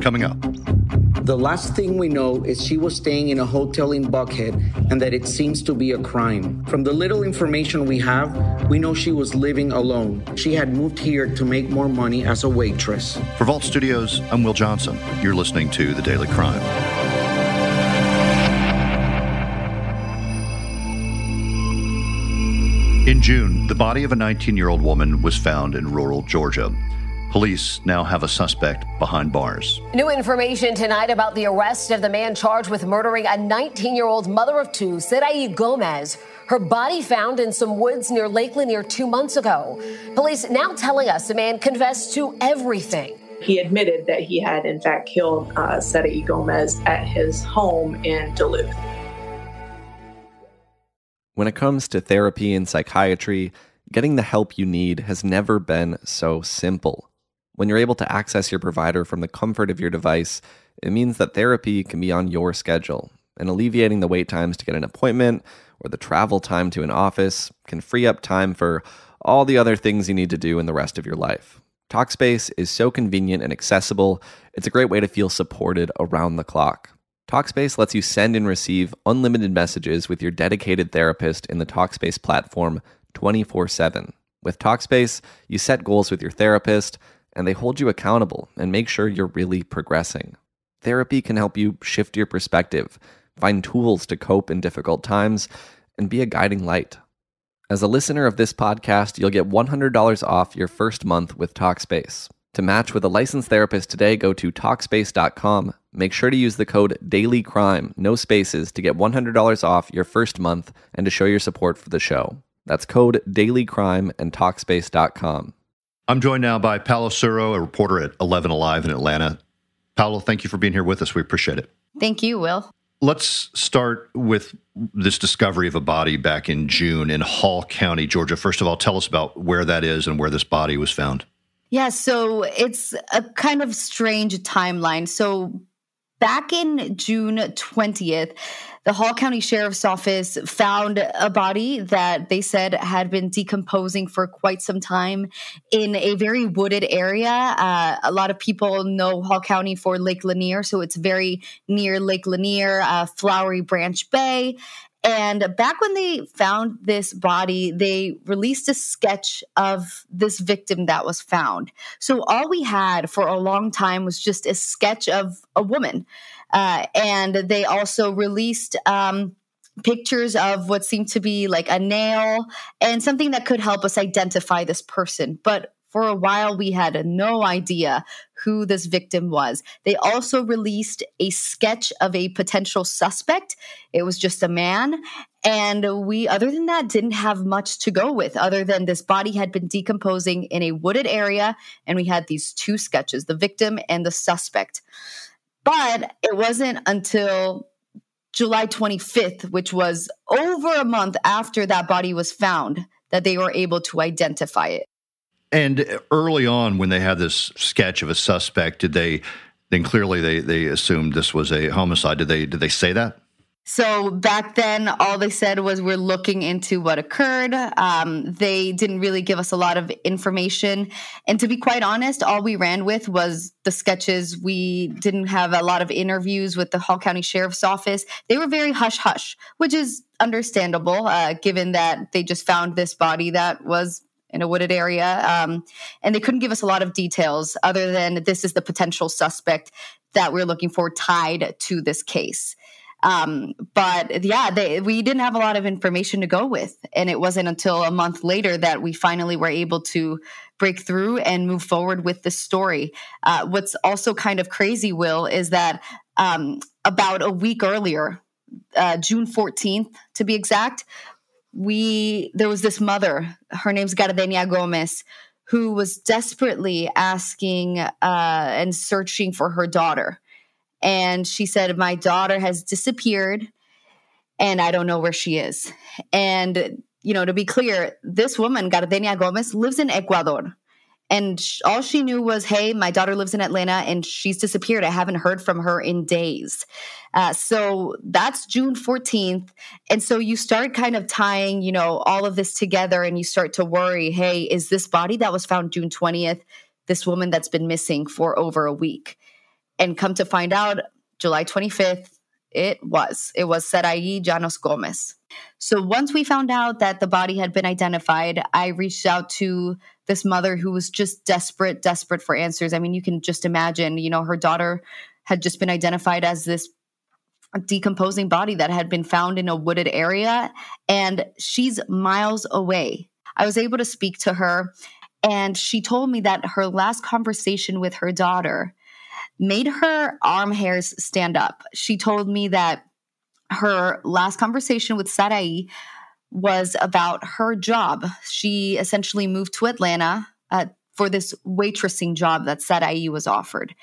coming up. The last thing we know is she was staying in a hotel in Buckhead and that it seems to be a crime. From the little information we have, we know she was living alone. She had moved here to make more money as a waitress. For Vault Studios, I'm Will Johnson. You're listening to The Daily Crime. In June, the body of a 19-year-old woman was found in rural Georgia. Police now have a suspect behind bars. New information tonight about the arrest of the man charged with murdering a 19-year-old mother of two, Sarai Gomez. Her body found in some woods near Lake Lanier 2 months ago. Police now telling us the man confessed to everything. He admitted that he had, in fact, killed Sarai Gomez at his home in Duluth. When it comes to therapy and psychiatry, getting the help you need has never been so simple. When you're able to access your provider from the comfort of your device, it means that therapy can be on your schedule, and alleviating the wait times to get an appointment or the travel time to an office can free up time for all the other things you need to do in the rest of your life. Talkspace is so convenient and accessible, it's a great way to feel supported around the clock. Talkspace lets you send and receive unlimited messages with your dedicated therapist in the Talkspace platform 24/7. With Talkspace, you set goals with your therapist, and they hold you accountable and make sure you're really progressing. Therapy can help you shift your perspective, find tools to cope in difficult times, and be a guiding light. As a listener of this podcast, you'll get $100 off your first month with Talkspace. To match with a licensed therapist today, go to Talkspace.com. Make sure to use the code DAILYCRIME, no spaces, to get $100 off your first month and to show your support for the show. That's code DAILYCRIME and Talkspace.com. I'm joined now by Paola Suro, a reporter at 11 Alive in Atlanta. Paola, thank you for being here with us. We appreciate it. Thank you, Will. Let's start with this discovery of a body back in June in Hall County, Georgia. First of all, tell us about where that is and where this body was found. Yeah, so it's a kind of strange timeline. So back in June 20th, the Hall County Sheriff's Office found a body that they said had been decomposing for quite some time in a very wooded area. A lot of people know Hall County for Lake Lanier, so it's very near Lake Lanier, Flowery Branch Bay. And back when they found this body, they released a sketch of this victim that was found. So all we had for a long time was just a sketch of a woman. And they also released pictures of what seemed to be like a nail and something that could help us identify this person. But for a while, we had no idea who this victim was. They also released a sketch of a potential suspect. It was just a man. And we, other than that, didn't have much to go with other than this body had been decomposing in a wooded area. And we had these two sketches, the victim and the suspect. But it wasn't until July 25th, which was over a month after that body was found, that they were able to identify it. And early on, when they had this sketch of a suspect, they assumed this was a homicide. Did they say that? So back then, all they said was we're looking into what occurred. They didn't really give us a lot of information. And to be quite honest, all we ran with was the sketches. We didn't have a lot of interviews with the Hall County Sheriff's Office. They were very hush-hush, which is understandable, given that they just found this body that was in a wooded area. And they couldn't give us a lot of details other than this is the potential suspect that we're looking for tied to this case. But yeah, we didn't have a lot of information to go with. And it wasn't until a month later that we finally were able to break through and move forward with this story. What's also kind of crazy, Will, is that about a week earlier, June 14th to be exact, there was this mother, her name's Gardenia Gomez, who was desperately asking and searching for her daughter. And she said, my daughter has disappeared and I don't know where she is. And, to be clear, this woman, Gardenia Gomez, lives in Ecuador. And all she knew was, hey, my daughter lives in Atlanta and she's disappeared. I haven't heard from her in days. So that's June 14th. And so you start kind of tying, all of this together and you start to worry, hey, is this body that was found June 20th, this woman that's been missing for over a week? And come to find out, July 25th, it was Sarai Llanos Gomez. So once we found out that the body had been identified, I reached out to this mother who was just desperate for answers. I mean, you can just imagine, her daughter had just been identified as this decomposing body that had been found in a wooded area, and she's miles away. I was able to speak to her, and she told me that her last conversation with her daughter made her arm hairs stand up. She told me that her last conversation with Sarai was about her job. She essentially moved to Atlanta for this waitressing job that Sarai was offered.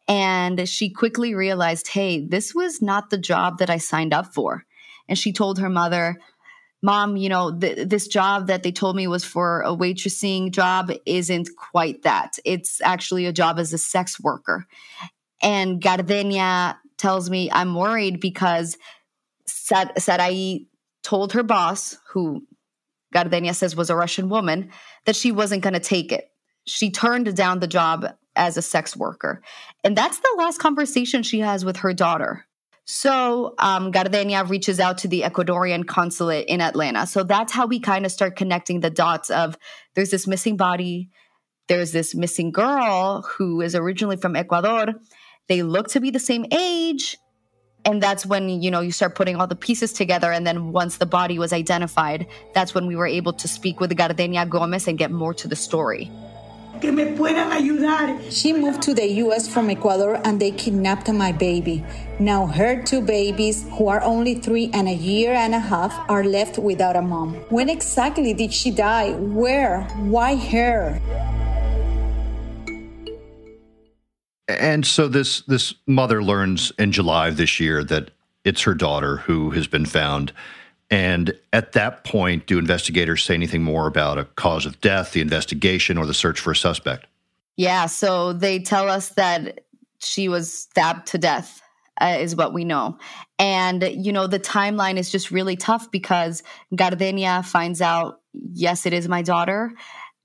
And she quickly realized, hey, this was not the job that I signed up for. And she told her mother, Mom, this job that they told me was for a waitressing job isn't quite that. It's actually a job as a sex worker. And Gardenia tells me, I'm worried because Sarai told her boss, who Gardenia says was a Russian woman, that she wasn't going to take it. She turned down the job as a sex worker. And that's the last conversation she has with her daughter. So Gardenia reaches out to the Ecuadorian consulate in Atlanta. So that's how we kind of start connecting the dots of there's this missing body, there's this missing girl who is originally from Ecuador. They look to be the same age. And that's when, you start putting all the pieces together. And then once the body was identified, that's when we were able to speak with Gardenia Gomez and get more to the story. Que me puedan ayudar. She moved to the U.S. from Ecuador and they kidnapped my baby. Now her two babies, who are only 3 and a year and a half, are left without a mom. When exactly did she die? Where? Why her? And so this mother learns in July of this year that it's her daughter who has been found. And at that point, do investigators say anything more about a cause of death, the investigation, or the search for a suspect? Yeah, so they tell us that she was stabbed to death, is what we know. And, the timeline is just really tough because Gardenia finds out, yes, it is my daughter,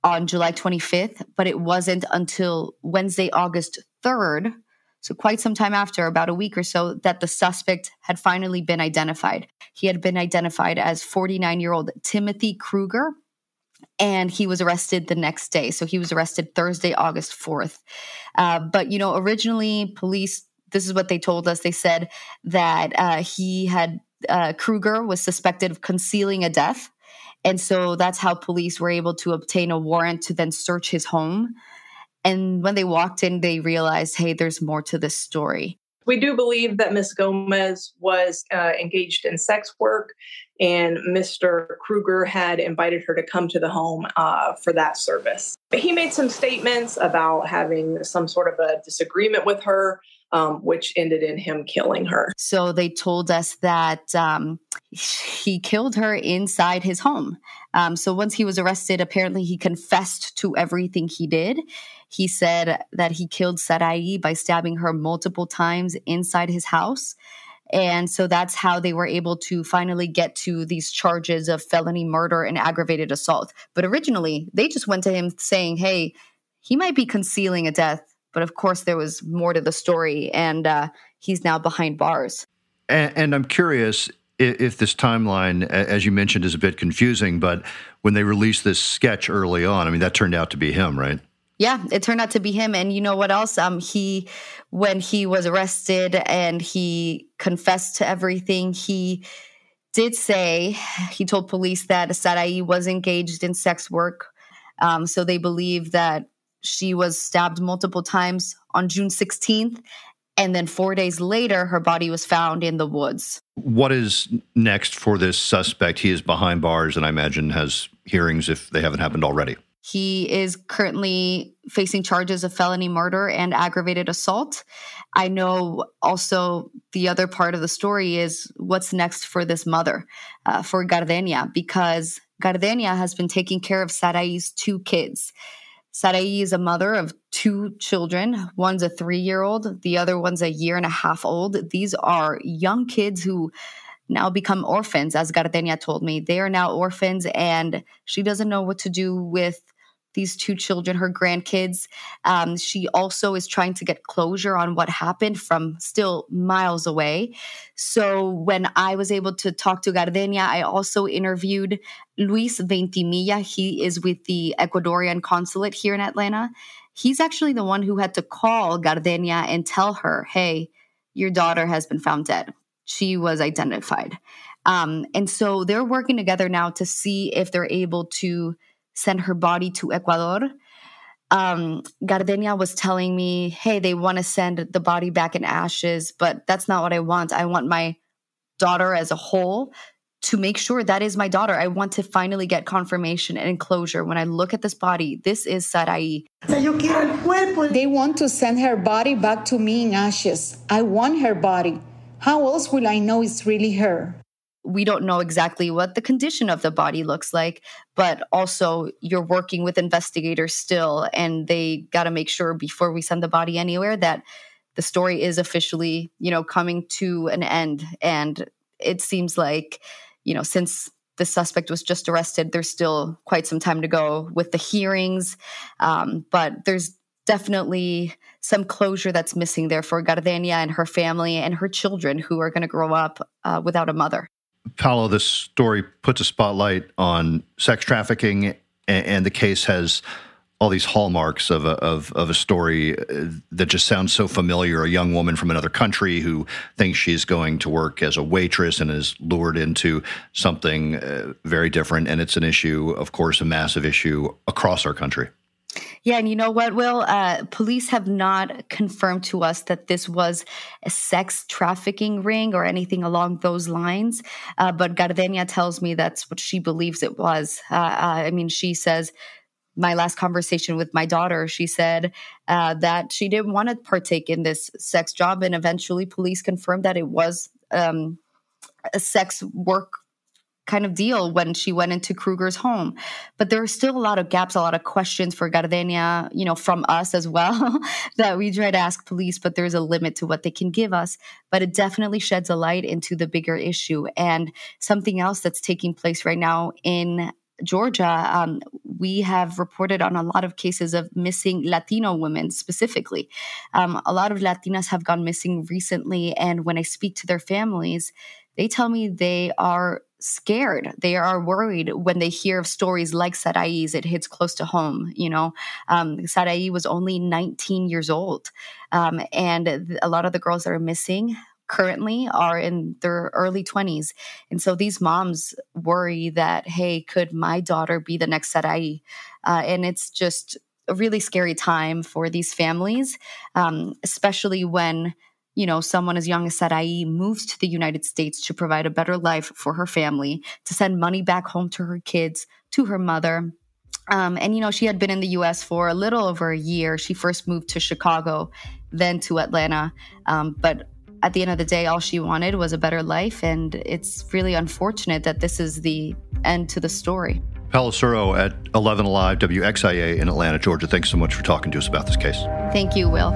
on July 25th, but it wasn't until Wednesday, August 3rd, so quite some time after, about a week or so, that the suspect had finally been identified. He had been identified as 49-year-old Timothy Kruger, and he was arrested the next day. So he was arrested Thursday, August 4th. But, originally police, this is what they told us. They said that Kruger was suspected of concealing a death. And so that's how police were able to obtain a warrant to then search his home. And when they walked in, they realized, hey, there's more to this story. We do believe that Ms. Gomez was engaged in sex work, and Mr. Kruger had invited her to come to the home for that service. He made some statements about having some sort of a disagreement with her, which ended in him killing her. So they told us that he killed her inside his home. So once he was arrested, apparently he confessed to everything he did. He said that he killed Sarai by stabbing her multiple times inside his house. And so that's how they were able to finally get to these charges of felony murder and aggravated assault. But originally, they just went to him saying, hey, he might be concealing a death. But of course, there was more to the story, and he's now behind bars. And I'm curious if this timeline, as you mentioned, is a bit confusing, but when they released this sketch early on, that turned out to be him, right? Yeah, it turned out to be him. And you know what else? When he was arrested and he confessed to everything, he did say, he told police that Sarai was engaged in sex work. So they believe that she was stabbed multiple times on June 16th. And then 4 days later, her body was found in the woods. What is next for this suspect? He is behind bars and I imagine has hearings if they haven't happened already. He is currently facing charges of felony murder and aggravated assault. I know also the other part of the story is what's next for this mother, for Gardenia, because Gardenia has been taking care of Sarai's 2 kids. Sarai is a mother of 2 children. One's a 3-year-old. The other one's a 1.5 years old. These are young kids who now become orphans, as Gardenia told me. They are now orphans, and she doesn't know what to do with these two children, her grandkids. She also is trying to get closure on what happened from still miles away. So when I was able to talk to Gardenia, I also interviewed Luis Ventimilla. He is with the Ecuadorian consulate here in Atlanta. He's actually the one who had to call Gardenia and tell her, hey, your daughter has been found dead. She was identified. And so they're working together now to see if they're able to send her body to Ecuador. Gardenia was telling me, hey, they want to send the body back in ashes, but that's not what I want. I want my daughter as a whole to make sure that is my daughter. I want to finally get confirmation and closure. When I look at this body, this is Sarai. They want to send her body back to me in ashes. I want her body. How else will I know it's really her? We don't know exactly what the condition of the body looks like, but also you're working with investigators still, and they got to make sure before we send the body anywhere that the story is officially, coming to an end. And it seems like, since the suspect was just arrested, there's still quite some time to go with the hearings. But there's definitely some closure that's missing there for Gardenia and her family and her children who are going to grow up without a mother. Paolo, this story puts a spotlight on sex trafficking, and the case has all these hallmarks of a story that just sounds so familiar. A young woman from another country who thinks she's going to work as a waitress and is lured into something very different. And it's an issue, of course, a massive issue across our country. Yeah, and you know what, Will? Police have not confirmed to us that this was a sex trafficking ring or anything along those lines. But Gardenia tells me that's what she believes it was. She says, my last conversation with my daughter, she said that she didn't want to partake in this sex job. And eventually police confirmed that it was a sex work kind of deal when she went into Kruger's home. But there are still a lot of gaps, a lot of questions for Gardenia, from us as well, that we try to ask police, but there's a limit to what they can give us. But it definitely sheds a light into the bigger issue. And something else that's taking place right now in Georgia, we have reported on a lot of cases of missing Latino women specifically. A lot of Latinas have gone missing recently. And when I speak to their families, they tell me they are scared. They are worried when they hear of stories like Sarai's. It hits close to home. Sarai was only 19 years old. And a lot of the girls that are missing currently are in their early 20s. And so these moms worry that, hey, could my daughter be the next Sarai? And it's just a really scary time for these families, especially when someone as young as Sarai moves to the United States to provide a better life for her family, to send money back home to her kids, to her mother. She had been in the U.S. for a little over a year. She first moved to Chicago, then to Atlanta. But at the end of the day, all she wanted was a better life. And it's really unfortunate that this is the end to the story. Paola Suro at 11 Alive, WXIA in Atlanta, Georgia. Thanks so much for talking to us about this case. Thank you, Will.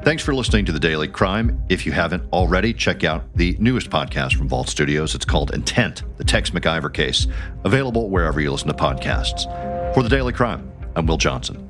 Thanks for listening to The Daily Crime. If you haven't already, check out the newest podcast from Vault Studios. It's called Intent, the Tex McIver case, available wherever you listen to podcasts. For The Daily Crime, I'm Will Johnson.